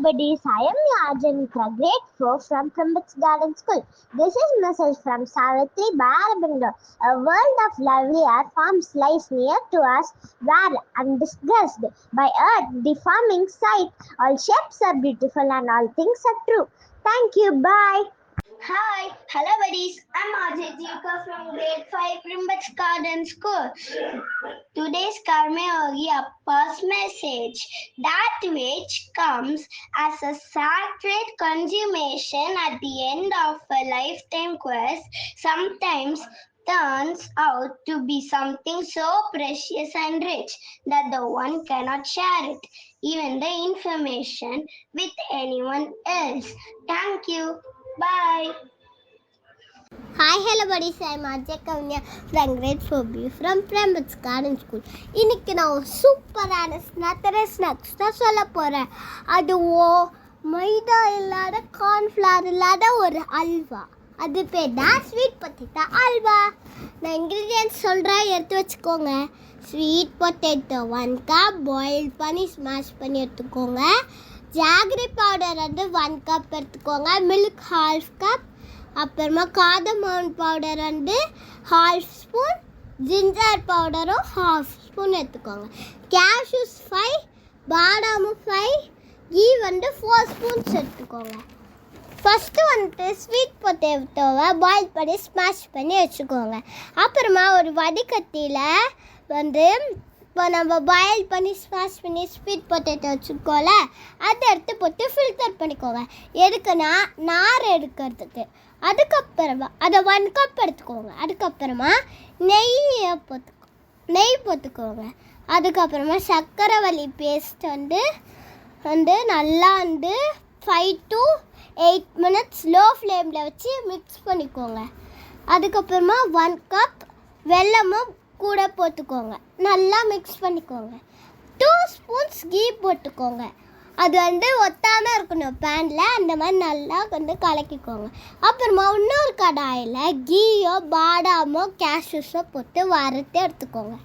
buddies, I am your Janika, grade 4 from Primbits Garden School. This is a message from Savitri Barabindo. A world of lovely art forms lies near to us, where undiscussed by earth, deforming sight. All shapes are beautiful and all things are true. Thank you, bye. Hi, hello buddies. I'm Ajay Jika from grade 5 Primbats Garden School. Today's Karme Yogi Appa's message, that which comes as a sacred consummation at the end of a lifetime quest sometimes turns out to be something so precious and rich that the one cannot share it, even the information, with anyone else. Thank you. Bye. Hi, hello buddies. I'm Ajay Kavnya from grade 4B from Primbats Garden School. இன்னைக்கு நான் ஒரு சூப்பரான snacks தான் சொல்ல போகிறேன். அதுவும் மைதா இல்லாத cornflour இல்லாத ஒரு அல்வா. அது பேர் தான் ஸ்வீட் பொட்டேட்டோ அல்வா. நான் இன்க்ரீடியன்ட்ஸ் சொல்கிறேன், எடுத்து வச்சுக்கோங்க. ஸ்வீட் பொட்டேட்டோ 1 கப் பாயில் பண்ணி ஸ்மாஷ் பண்ணி எடுத்துக்கோங்க. ஜாகரி பவுடர் வந்து 1 கப் எடுத்துக்கோங்க. Milk 1/2 cup. அப்புறமா கார்டமம் பவுடர் வந்து 1/2 ஸ்பூன். ஜிஞ்சர் பவுடரும் 1/2 ஸ்பூன் எடுத்துக்கோங்க. கேஷ்யூஸ் 5, பாதாமும் 5, கீ வந்து 4 ஸ்பூன்ஸ் எடுத்துக்கோங்க. ஃபஸ்ட்டு வந்துட்டு ஸ்வீட் பொட்டேட்டோவை பாயில் பண்ணி ஸ்மாஷ் பண்ணி வச்சுக்கோங்க. அப்புறமா ஒரு வடிகட்டியில் வந்து இப்போ நம்ம பாயில் பண்ணி ஸ்மாஷ் பண்ணி ஸ்வீட் பொட்டேட்டோ வச்சுக்கோல, அதை எடுத்து போட்டு ஃபில்டர் பண்ணிக்கோங்க. எதுக்குன்னா நார் எடுக்கிறதுக்கு. அதுக்கப்புறமா அதை 1 கப் எடுத்துக்கோங்க. அதுக்கப்புறமா நெய் போட்டுக்கோங்க. அதுக்கப்புறமா சர்க்கரைவள்ளி பேஸ்ட் வந்து நல்லா 5 to 8 minutes லோ ஃப்ளேமில் வச்சு மிக்ஸ் பண்ணிக்கோங்க. அதுக்கப்புறமா 1 கப் வெல்லமும் கூட போட்டுக்கோங்க. நல்லா மிக்ஸ் பண்ணிக்கோங்க. 2 ஸ்பூன்ஸ் கீ போட்டுக்கோங்க. அது ஒட்டாமல் இருக்கணும் பேனில். அந்த மாதிரி நல்லா கலக்கிக்கோங்க. அப்புறமா இன்னொரு கடாயில் கீயோ பாதாமோ கேஷ்யூஸோ போட்டு வறுத்து எடுத்துக்கோங்க.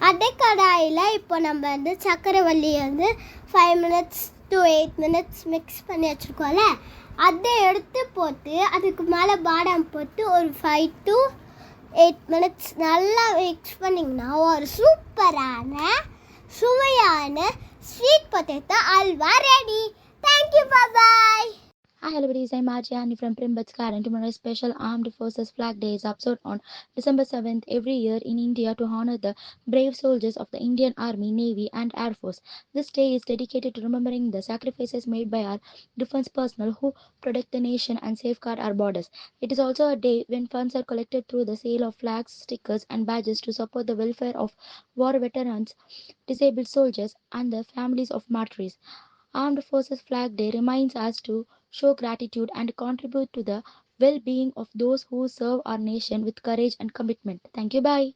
அதே கடாயில் இப்போ நம்ம சர்க்கரைவள்ளி 5 minutes to 8 minutes மிக்ஸ் பண்ணி வச்சுருக்கோம்ல, அதை எடுத்து போட்டு அதுக்கு மேலே பாதாம் போட்டு ஒரு 5 to 8 minutes நல்லா மிக்ஸ் பண்ணிங்கன்னா ஒரு சூப்பரான சுவையான ஸ்வீட் பொட்டேட்டோ அல்வா ரெடி. Thank you, bye. Hi, hello buddies. I'm Arjani from Primbats Garden. Tomorrow's special Armed Forces Flag Day is observed on December 7th every year in India to honor the brave soldiers of the Indian Army, Navy and Air Force. This day is dedicated to remembering the sacrifices made by our defense personnel who protect the nation and safeguard our borders. It is also a day when funds are collected through the sale of flags, stickers and badges to support the welfare of war veterans, disabled soldiers and the families of martyrs. Armed Forces Flag Day reminds us to show gratitude and contribute to the well-being of those who serve our nation with courage and commitment. Thank you. Bye.